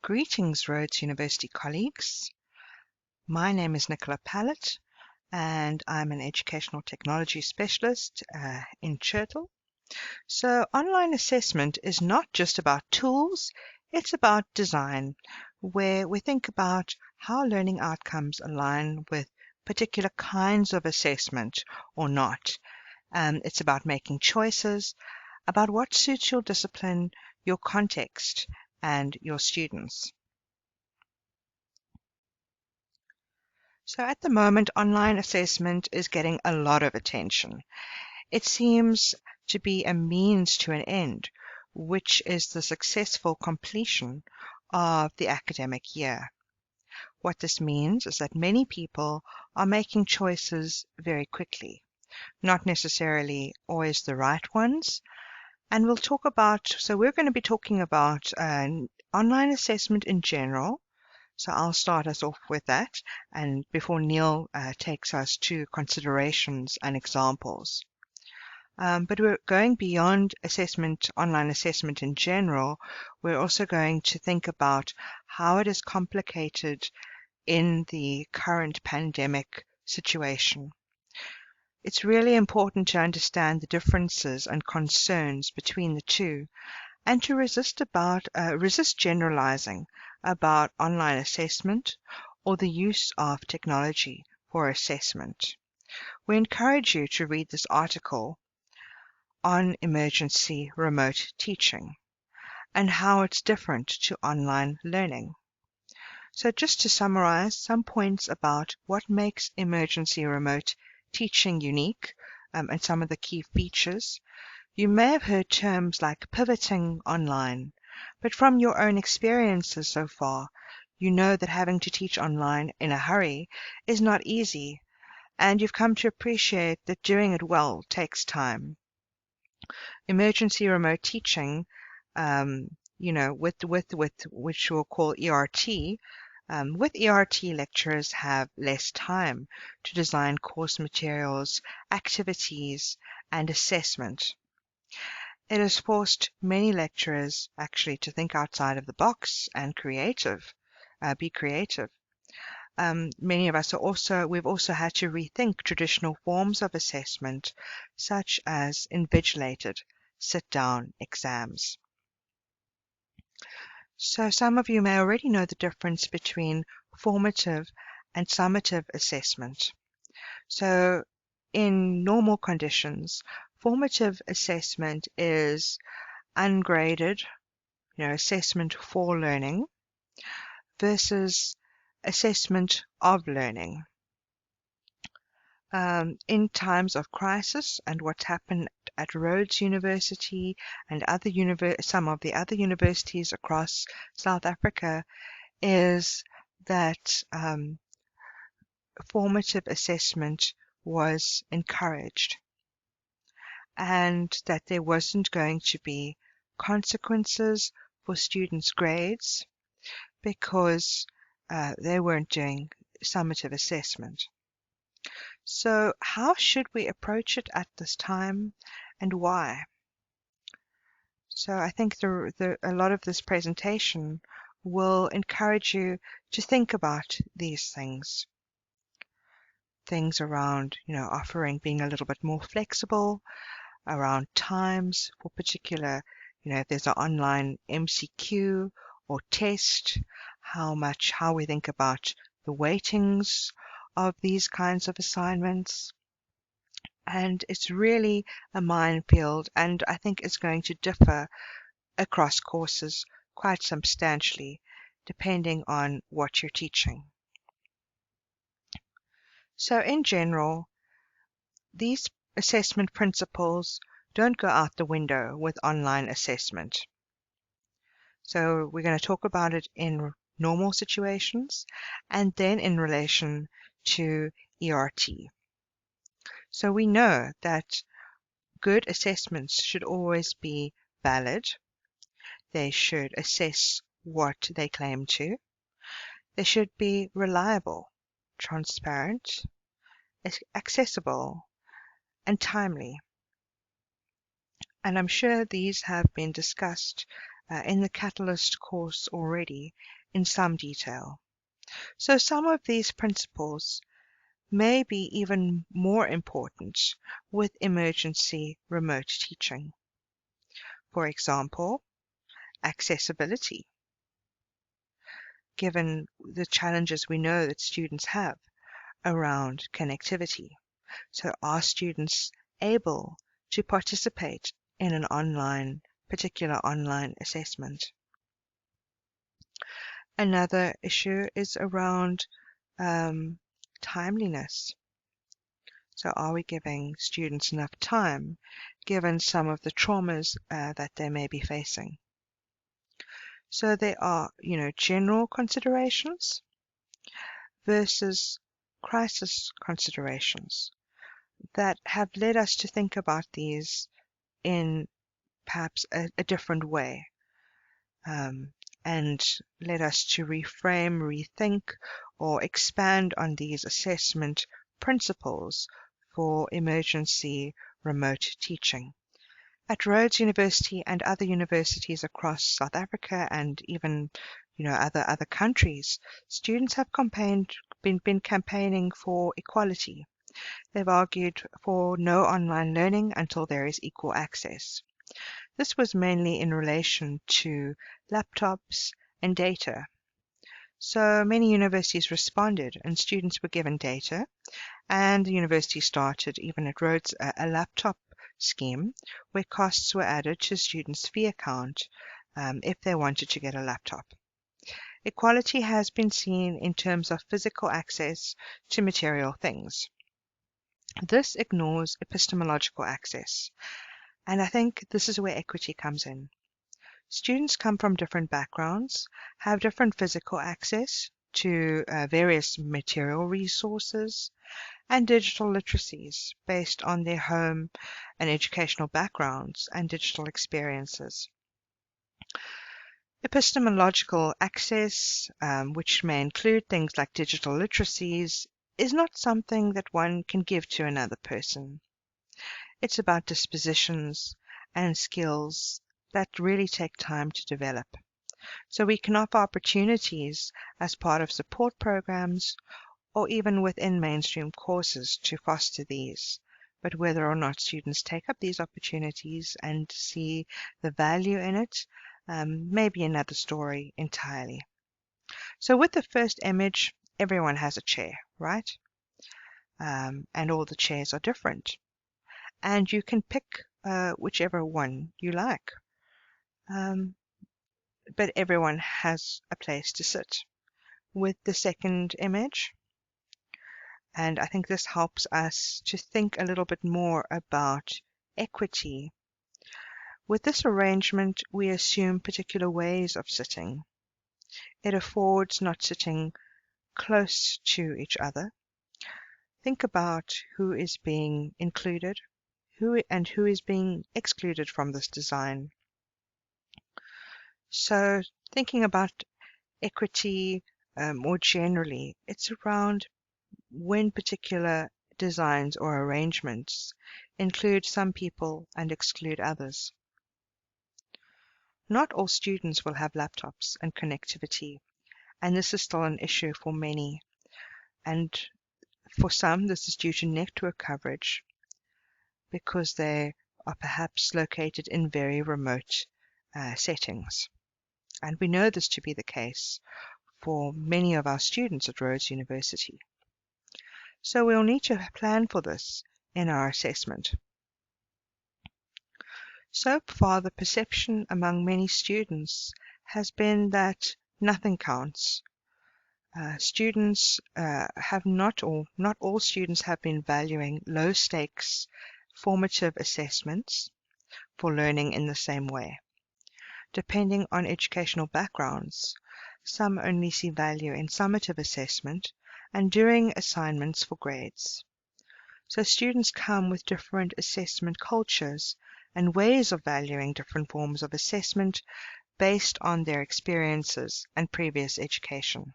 Greetings, Rhodes University colleagues. My name is Nicola Pallett, and I'm an educational technology specialist in Churtle. So online assessment is not just about tools, it's about design, where we think about how learning outcomes align with particular kinds of assessment or not. It's about making choices, about what suits your discipline, your context, and your students. So at the moment, online assessment is getting a lot of attention. It seems to be a means to an end, which is the successful completion of the academic year. What this means is that many people are making choices very quickly, not necessarily always the right ones. And we're going to be talking about online assessment in general. So I'll start us off with that, and before Neil takes us to considerations and examples. But we're going beyond assessment, online assessment in general. We're also going to think about how it is complicated in the current pandemic situation. It's really important to understand the differences and concerns between the two, and to resist generalizing about online assessment or the use of technology for assessment. We encourage you to read this article on emergency remote teaching and how it's different to online learning. So just to summarize some points about what makes emergency remote teaching unique and some of the key features. You may have heard terms like pivoting online, but from your own experiences so far, you know that having to teach online in a hurry is not easy, and you've come to appreciate that doing it well takes time. Emergency remote teaching, with which we'll call ERT, with ERT, lecturers have less time to design course materials, activities, and assessment. It has forced many lecturers actually to think outside of the box and be creative. Many of us we've also had to rethink traditional forms of assessment, such as invigilated sit-down exams. So some of you may already know the difference between formative and summative assessment. So in normal conditions, formative assessment is ungraded, assessment for learning versus assessment of learning. In times of crisis and what's happened at Rhodes University and some of the other universities across South Africa is that formative assessment was encouraged, and that there wasn't going to be consequences for students' grades because they weren't doing summative assessment. So how should we approach it at this time, and why? So I think a lot of this presentation will encourage you to think about these things. Things around, being a little bit more flexible, around times for particular, if there's an online MCQ or test, how we think about the weightings of these kinds of assignments. And it's really a minefield, and I think it's going to differ across courses quite substantially, depending on what you're teaching. So in general, these assessment principles don't go out the window with online assessment. So we're going to talk about it in normal situations and then in relation to ERT. So we know that good assessments should always be valid. They should assess what they claim to. They should be reliable, transparent, accessible, and timely. And I'm sure these have been discussed in the Catalyst course already in some detail. So some of these principles may be even more important with emergency remote teaching. For example, accessibility, given the challenges we know that students have around connectivity. So are students able to participate in an particular online assessment? Another issue is around timeliness. So are we giving students enough time given some of the traumas that they may be facing? So there are, general considerations versus crisis considerations that have led us to think about these in perhaps a different way, and led us to reframe, rethink, or expand on these assessment principles for emergency remote teaching. At Rhodes University and other universities across South Africa and even other countries, students have been campaigning for equality. They've argued for no online learning until there is equal access. This was mainly in relation to laptops and data. So many universities responded and students were given data, and the university started, even at Rhodes, a laptop scheme where costs were added to students' fee account if they wanted to get a laptop. Equality has been seen in terms of physical access to material things. This ignores epistemological access, and I think this is where equity comes in. Students come from different backgrounds, have different physical access to various material resources and digital literacies based on their home and educational backgrounds and digital experiences. Epistemological access, which may include things like digital literacies, is not something that one can give to another person. It's about dispositions and skills that really take time to develop. So we can offer opportunities as part of support programs or even within mainstream courses to foster these. But whether or not students take up these opportunities and see the value in it may be another story entirely. So with the first image, everyone has a chair, right? And all the chairs are different. And you can pick whichever one you like. But everyone has a place to sit. With the second image, and I think this helps us to think a little bit more about equity. With this arrangement, we assume particular ways of sitting. It affords not sitting close to each other. Think about who is being included, who is being excluded from this design. So thinking about equity more generally, it's around when particular designs or arrangements include some people and exclude others. Not all students will have laptops and connectivity, and this is still an issue for many. And for some, this is due to network coverage because they are perhaps located in very remote settings. And we know this to be the case for many of our students at Rhodes University. So we'll need to plan for this in our assessment. So far, the perception among many students has been that nothing counts. Students have not all students have been valuing low stakes formative assessments for learning in the same way. Depending on educational backgrounds, some only see value in summative assessment and doing assignments for grades. So students come with different assessment cultures and ways of valuing different forms of assessment based on their experiences and previous education.